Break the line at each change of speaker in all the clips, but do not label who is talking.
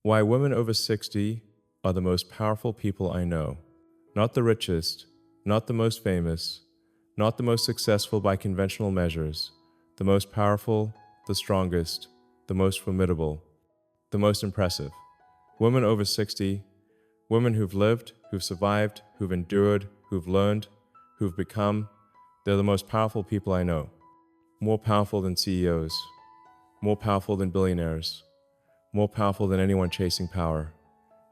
Why women over 60 are the most powerful people I know. Not the richest, not the most famous, not the most successful by conventional measures, the most powerful, the strongest, the most formidable, the most impressive. Women over 60, women who've lived, who've survived, who've endured, who've learned, who've become, they're the most powerful people I know. More powerful than CEOs, more powerful than billionaires, more powerful than anyone chasing power,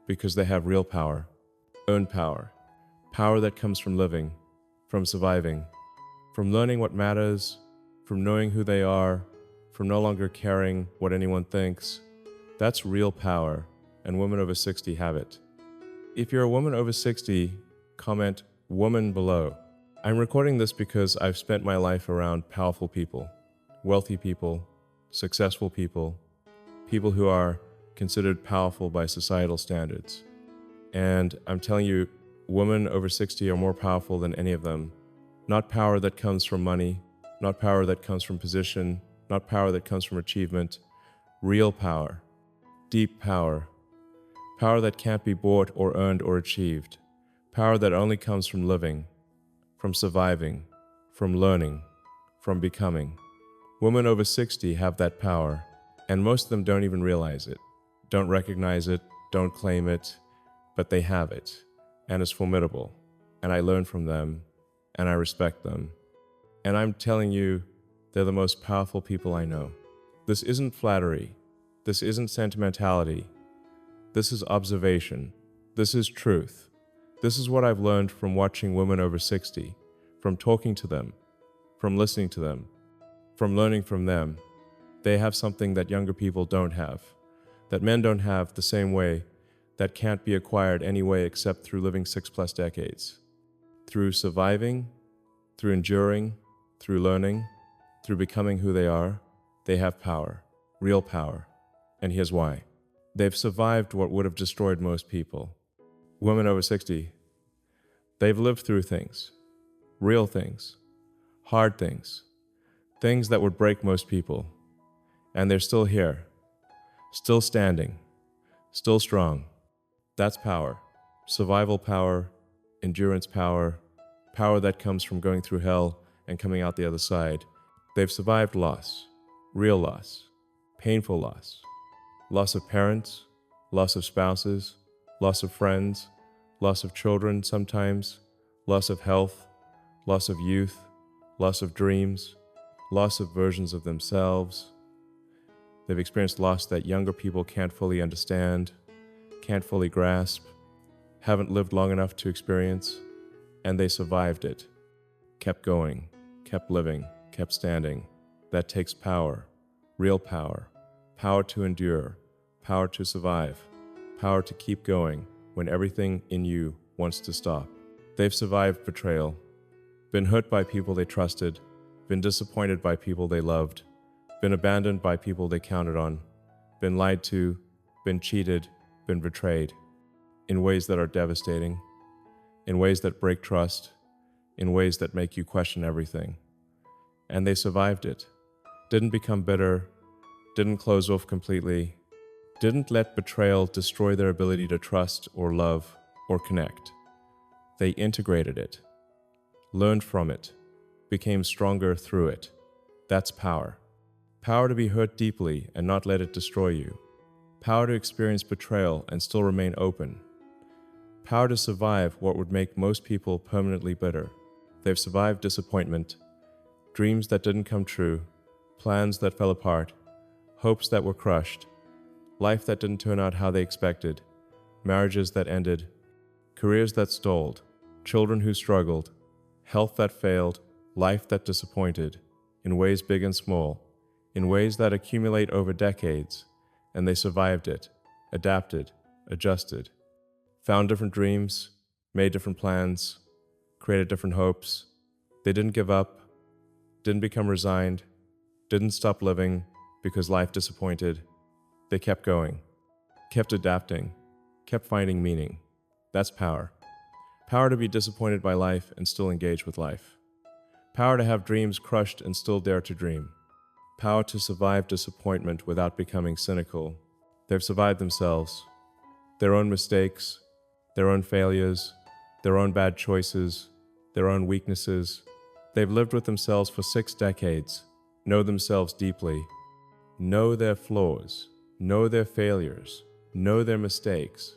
because they have real power, earned power, power that comes from living, from surviving, from learning what matters, from knowing who they are, from no longer caring what anyone thinks. That's real power, and women over 60 have it. If you're a woman over 60, comment "woman" below. I'm recording this because I've spent my life around powerful people, wealthy people, successful people, people who are considered powerful by societal standards. And I'm telling you, women over 60 are more powerful than any of them. Not power that comes from money, not power that comes from position, not power that comes from achievement. Real power, deep power, power that can't be bought or earned or achieved, power that only comes from living, from surviving, from learning, from becoming. Women over 60 have that power, and most of them don't even realize it, don't recognize it, don't claim it, but they have it, and it's formidable, and I learn from them, and I respect them. And I'm telling you, they're the most powerful people I know. This isn't flattery, this isn't sentimentality, this is observation, this is truth. This is what I've learned from watching women over 60, from talking to them, from listening to them, from learning from them. They have something that younger people don't have, that men don't have the same way, that can't be acquired any way except through living 6+ decades. Through surviving, through enduring, through learning, through becoming who they are, they have power, real power. And here's why. They've survived what would have destroyed most people. Women over 60, they've lived through things, real things, hard things, things that would break most people. And they're still here, still standing, still strong. That's power, survival power, endurance power, power that comes from going through hell and coming out the other side. They've survived loss, real loss, painful loss, loss of parents, loss of spouses, loss of friends, loss of children sometimes, loss of health, loss of youth, loss of dreams, loss of versions of themselves. They've experienced loss that younger people can't fully understand, can't fully grasp, haven't lived long enough to experience, and they survived it, kept going, kept living, kept standing. That takes power, real power, power to endure, power to survive, power to keep going when everything in you wants to stop. They've survived betrayal, been hurt by people they trusted, been disappointed by people they loved, been abandoned by people they counted on, been lied to, been cheated, been betrayed, in ways that are devastating, in ways that break trust, in ways that make you question everything. And they survived it, didn't become bitter, didn't close off completely, didn't let betrayal destroy their ability to trust or love or connect. They integrated it, learned from it, became stronger through it. That's power. Power to be hurt deeply and not let it destroy you. Power to experience betrayal and still remain open. Power to survive what would make most people permanently bitter. They've survived disappointment, dreams that didn't come true, plans that fell apart, hopes that were crushed, life that didn't turn out how they expected, marriages that ended, careers that stalled, children who struggled, health that failed, life that disappointed, in ways big and small, in ways that accumulate over decades, and they survived it, adapted, adjusted, found different dreams, made different plans, created different hopes. They didn't give up, didn't become resigned, didn't stop living because life disappointed. They kept going, kept adapting, kept finding meaning. That's power. Power to be disappointed by life and still engage with life. Power to have dreams crushed and still dare to dream. Power to survive disappointment without becoming cynical. They've survived themselves, their own mistakes, their own failures, their own bad choices, their own weaknesses. They've lived with themselves for 6 decades, know themselves deeply, know their flaws, know their failures, know their mistakes,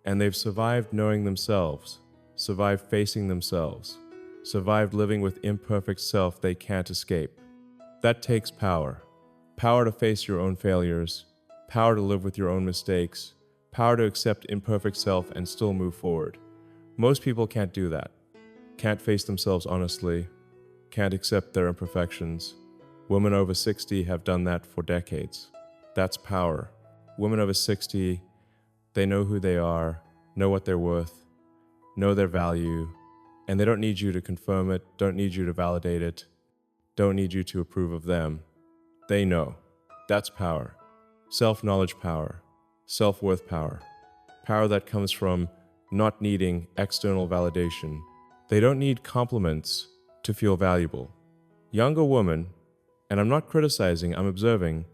and they've survived knowing themselves, survived facing themselves, survived living with imperfect self they can't escape. That takes power. Power to face your own failures, power to live with your own mistakes, power to accept imperfect self and still move forward. Most people can't do that. Can't face themselves honestly, can't accept their imperfections. Women over 60 have done that for decades. That's power. Women over 60, they know who they are, know what they're worth, know their value, and they don't need you to confirm it, don't need you to validate it, don't need you to approve of them. They know. That's power. Self-knowledge power, self-worth power, power that comes from not needing external validation. They don't need compliments to feel valuable. Younger women, and I'm not criticizing, I'm observing,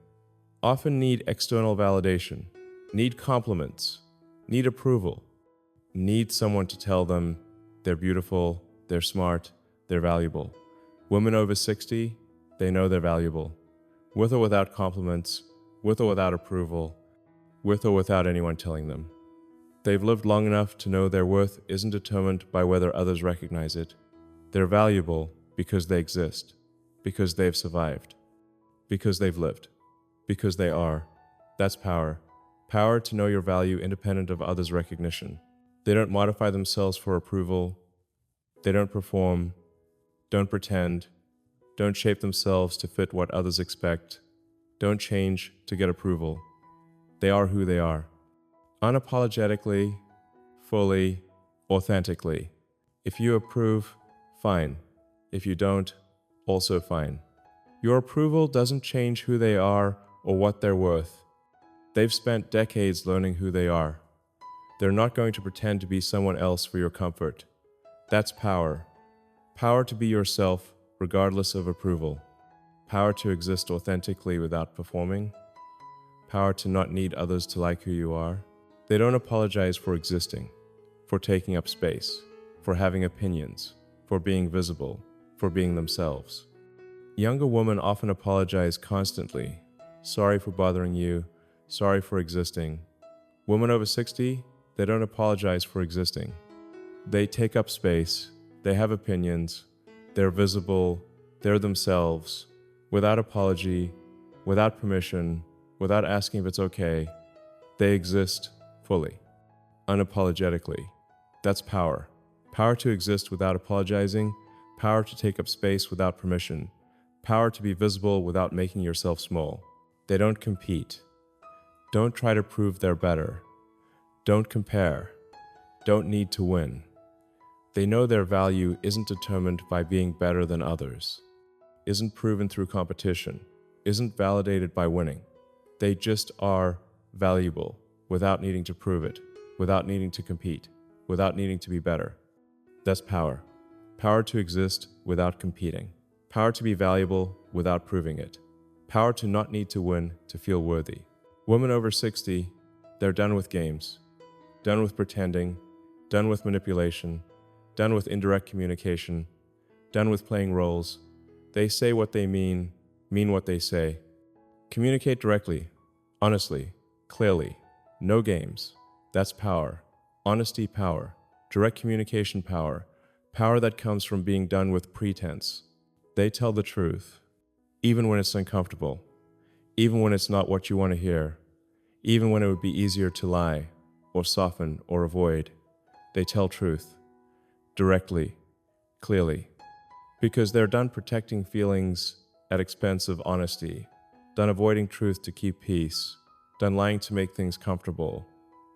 often need external validation, need compliments, need approval, need someone to tell them they're beautiful, they're smart, they're valuable. Women over 60, they know they're valuable, with or without compliments, with or without approval, with or without anyone telling them. They've lived long enough to know their worth isn't determined by whether others recognize it. They're valuable because they exist, because they've survived, because they've lived, because they are. That's power. Power to know your value independent of others' recognition. They don't modify themselves for approval. They don't perform, don't pretend, don't shape themselves to fit what others expect, don't change to get approval. They are who they are. Unapologetically, fully, authentically. If you approve, fine. If you don't, also fine. Your approval doesn't change who they are or what they're worth. They've spent decades learning who they are. They're not going to pretend to be someone else for your comfort. That's power. Power to be yourself regardless of approval. Power to exist authentically without performing. Power to not need others to like who you are. They don't apologize for existing, for taking up space, for having opinions, for being visible, for being themselves. Younger women often apologize constantly. Sorry for bothering you, sorry for existing. Women over 60, they don't apologize for existing. They take up space, they have opinions, they're visible, they're themselves, without apology, without permission, without asking if it's okay. They exist fully, unapologetically. That's power. Power to exist without apologizing, power to take up space without permission, power to be visible without making yourself small. They don't compete. Don't try to prove they're better. Don't compare. Don't need to win. They know their value isn't determined by being better than others, isn't proven through competition, isn't validated by winning. They just are valuable without needing to prove it, without needing to compete, without needing to be better. That's power. Power to exist without competing. Power to be valuable without proving it. Power to not need to win to feel worthy. Women over 60, they're done with games, done with pretending, done with manipulation, done with indirect communication, done with playing roles. They say what they mean what they say. Communicate directly, honestly, clearly. No games. That's power. Honesty power. Direct communication power. Power that comes from being done with pretense. They tell the truth, even when it's uncomfortable, even when it's not what you want to hear, even when it would be easier to lie, or soften, or avoid. They tell truth, directly, clearly, because they're done protecting feelings at expense of honesty, done avoiding truth to keep peace, done lying to make things comfortable.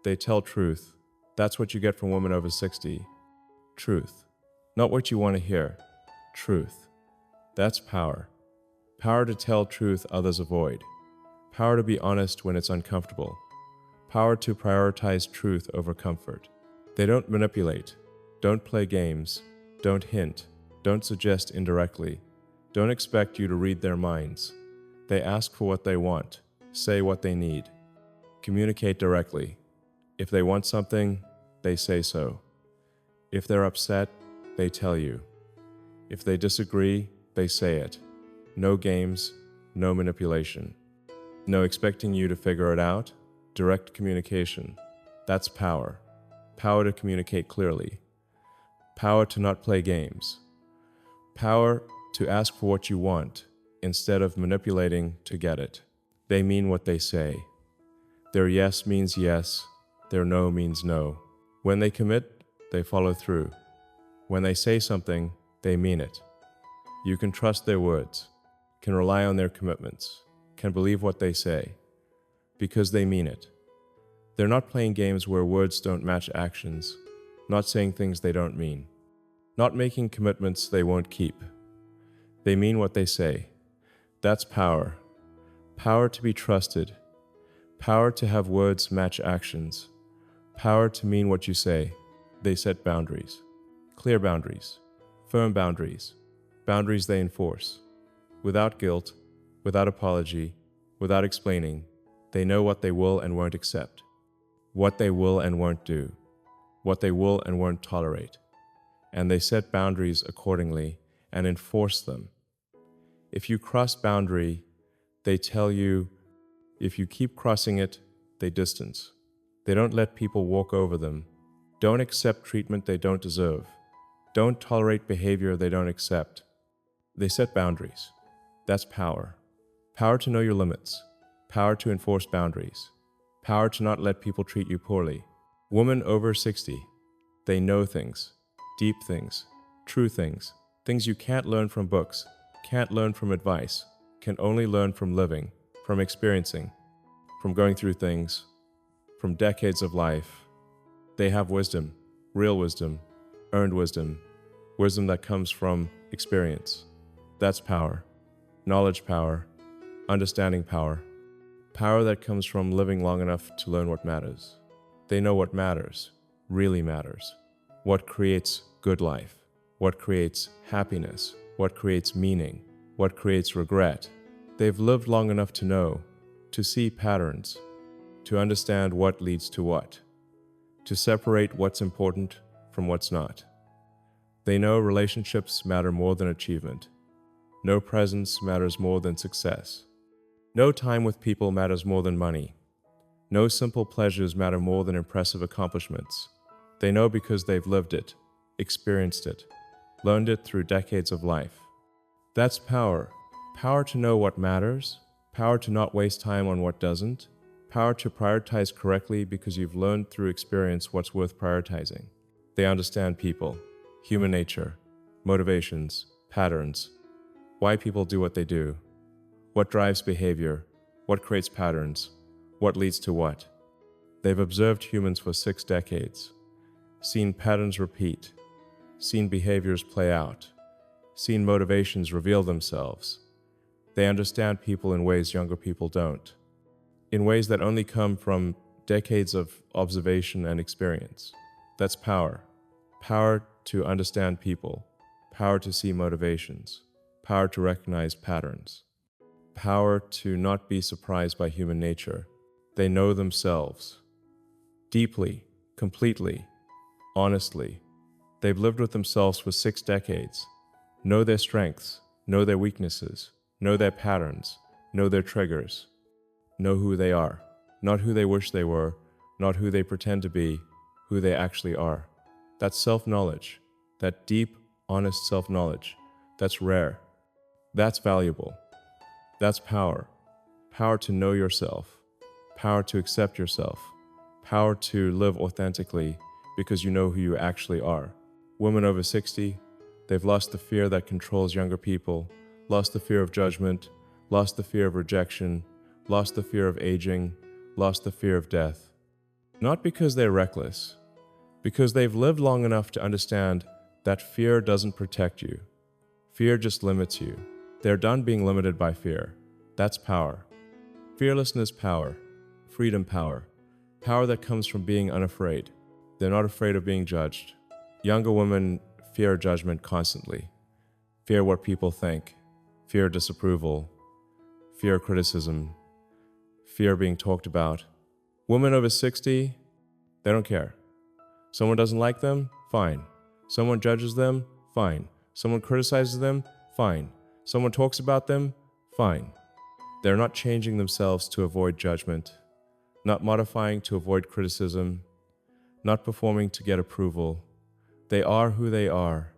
They tell truth. That's what you get from women over 60. Truth. Not what you want to hear. Truth. That's power. Power to tell truth others avoid. Power to be honest when it's uncomfortable. Power to prioritize truth over comfort. They don't manipulate. Don't play games. Don't hint. Don't suggest indirectly. Don't expect you to read their minds. They ask for what they want. Say what they need. communicate directly. If they want something, they say so. If they're upset, they tell you. If they disagree, they say it. No games, no manipulation. No expecting you to figure it out. Direct communication. That's power. Power to communicate clearly. Power to not play games. Power to ask for what you want instead of manipulating to get it. They mean what they say. Their yes means yes. Their no means no. When they commit, they follow through. When they say something, they mean it. You can trust their words, can rely on their commitments, can believe what they say, because they mean it. They're not playing games where words don't match actions, not saying things they don't mean, not making commitments they won't keep. They mean what they say. That's power. Power to be trusted. Power to have words match actions. Power to mean what you say. They set boundaries. Clear boundaries. Firm boundaries. Boundaries they enforce. Without guilt, without apology, without explaining, they know what they will and won't accept, what they will and won't do, what they will and won't tolerate, and they set boundaries accordingly and enforce them. If you cross boundary, they tell you. If you keep crossing it, they distance. They don't let people walk over them. Don't accept treatment they don't deserve. Don't tolerate behavior they don't accept. They set boundaries. That's power. Power to know your limits. Power to enforce boundaries. Power to not let people treat you poorly. Women over 60. They know things. Deep things. True things. Things you can't learn from books. Can't learn from advice. Can only learn from living. From experiencing. From going through things. From decades of life. They have wisdom. Real wisdom. Earned wisdom. Wisdom that comes from experience. That's power. Knowledge power. Understanding power. Power that comes from living long enough to learn what matters. They know what matters, really matters. What creates good life. What creates happiness. What creates meaning. What creates regret. They've lived long enough to know, to see patterns, to understand what leads to what, to separate what's important from what's not. They know relationships matter more than achievement. No presence matters more than success. No time with people matters more than money. No simple pleasures matter more than impressive accomplishments. They know because they've lived it, experienced it, learned it through decades of life. That's power. Power to know what matters, power to not waste time on what doesn't, power to prioritize correctly because you've learned through experience what's worth prioritizing. They understand people, human nature, motivations, patterns, why people do what they do, what drives behavior, what creates patterns, what leads to what. They've observed humans for 6 decades, seen patterns repeat, seen behaviors play out, seen motivations reveal themselves. They understand people in ways younger people don't, in ways that only come from decades of observation and experience. That's power. Power to understand people, power to see motivations, power to recognize patterns, power to not be surprised by human nature. They know themselves deeply, completely, honestly. They've lived with themselves for 6 decades, know their strengths, know their weaknesses, know their patterns, know their triggers, know who they are, not who they wish they were, not who they pretend to be, who they actually are. That's self-knowledge, that deep, honest self-knowledge. That's rare. That's valuable. That's power. Power to know yourself, power to accept yourself, power to live authentically because you know who you actually are. Women over 60, they've lost the fear that controls younger people, lost the fear of judgment, lost the fear of rejection, lost the fear of aging, lost the fear of death. Not because they're reckless, because they've lived long enough to understand that fear doesn't protect you. Fear just limits you. They're done being limited by fear. That's power. Fearlessness power. Freedom power. Power that comes from being unafraid. They're not afraid of being judged. Younger women fear judgment constantly. Fear what people think. Fear disapproval. Fear criticism. Fear being talked about. Women over 60, they don't care. Someone doesn't like them? Fine. Someone judges them? Fine. Someone criticizes them? Fine. Someone talks about them? Fine. They're not changing themselves to avoid judgment, not modifying to avoid criticism, not performing to get approval. They are who they are.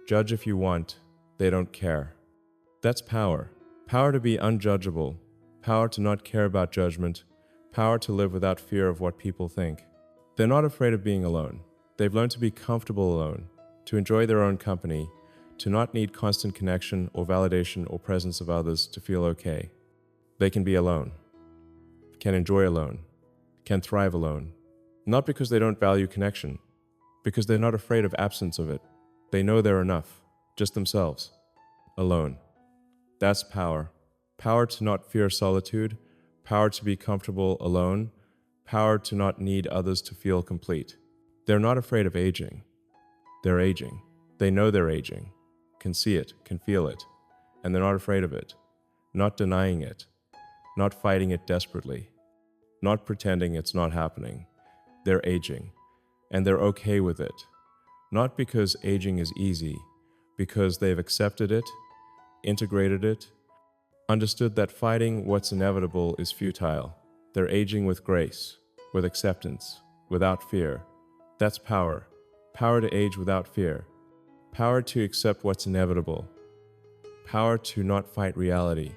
Judge if you want. They don't care. That's power. Power to be unjudgeable. Power to not care about judgment. Power to live without fear of what people think. They're not afraid of being alone. They've learned to be comfortable alone, to enjoy their own company, to not need constant connection or validation or presence of others to feel okay. They can be alone, can enjoy alone, can thrive alone. Not because they don't value connection, because they're not afraid of absence of it. They know they're enough, just themselves, alone. That's power. Power to not fear solitude, power to be comfortable alone, power to not need others to feel complete. They're not afraid of aging. They're aging. They know they're aging, can see it, can feel it, and they're not afraid of it, not denying it, not fighting it desperately, not pretending it's not happening. They're aging, and they're okay with it, not because aging is easy, because they've accepted it, integrated it, understood that fighting what's inevitable is futile. They're aging with grace, with acceptance, without fear. That's power. Power to age without fear. Power to accept what's inevitable. Power to not fight reality.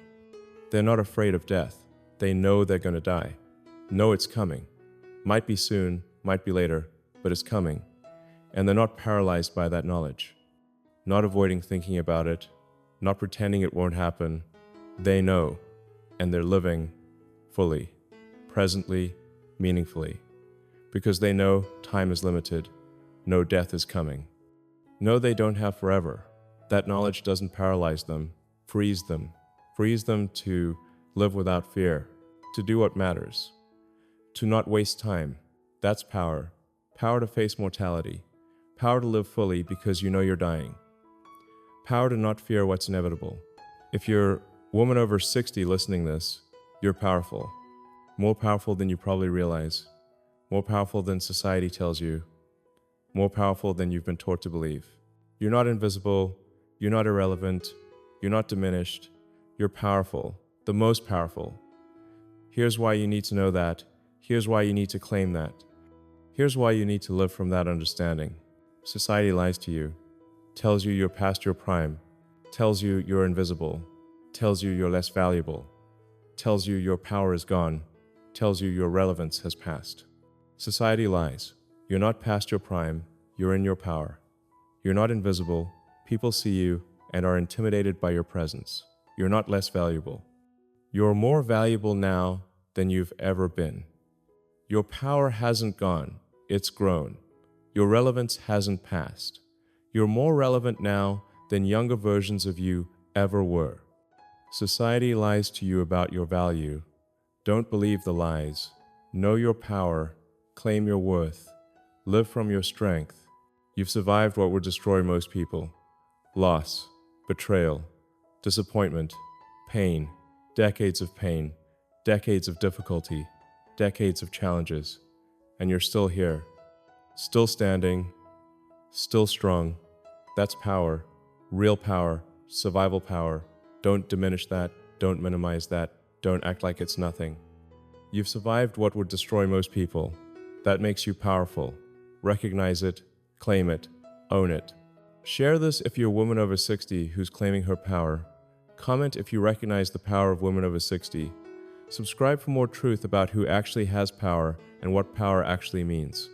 They're not afraid of death. They know they're going to die. Know it's coming. Might be soon, might be later, but it's coming. And they're not paralyzed by that knowledge. Not avoiding thinking about it, not pretending it won't happen. They know, and they're living fully, presently, meaningfully, because they know time is limited, no death is coming. Know they don't have forever. That knowledge doesn't paralyze them, frees them to live without fear, to do what matters, to not waste time. That's power. Power to face mortality. Power to live fully because you know you're dying. Power to not fear what's inevitable. If you're a woman over 60 listening this, you're powerful. More powerful than you probably realize. More powerful than society tells you. More powerful than you've been taught to believe. You're not invisible. You're not irrelevant. You're not diminished. You're powerful. The most powerful. Here's why you need to know that. Here's why you need to claim that. Here's why you need to live from that understanding. Society lies to you, tells you you're past your prime, tells you you're invisible, tells you you're less valuable, tells you your power is gone, tells you your relevance has passed. Society lies. You're not past your prime, you're in your power. You're not invisible, people see you and are intimidated by your presence. You're not less valuable. You're more valuable now than you've ever been. Your power hasn't gone, it's grown. Your relevance hasn't passed. You're more relevant now than younger versions of you ever were. Society lies to you about your value. Don't believe the lies. Know your power. Claim your worth. Live from your strength. You've survived what would destroy most people. Loss, betrayal, disappointment, pain, decades of pain, decades of difficulty, decades of challenges, and you're still here, still standing, still strong. That's power, real power, survival power. Don't diminish that, don't minimize that, don't act like it's nothing. You've survived what would destroy most people. That makes you powerful. Recognize it, claim it, own it. Share this if you're a woman over 60 who's claiming her power. Comment if you recognize the power of women over 60. Subscribe for more truth about who actually has power and what power actually means.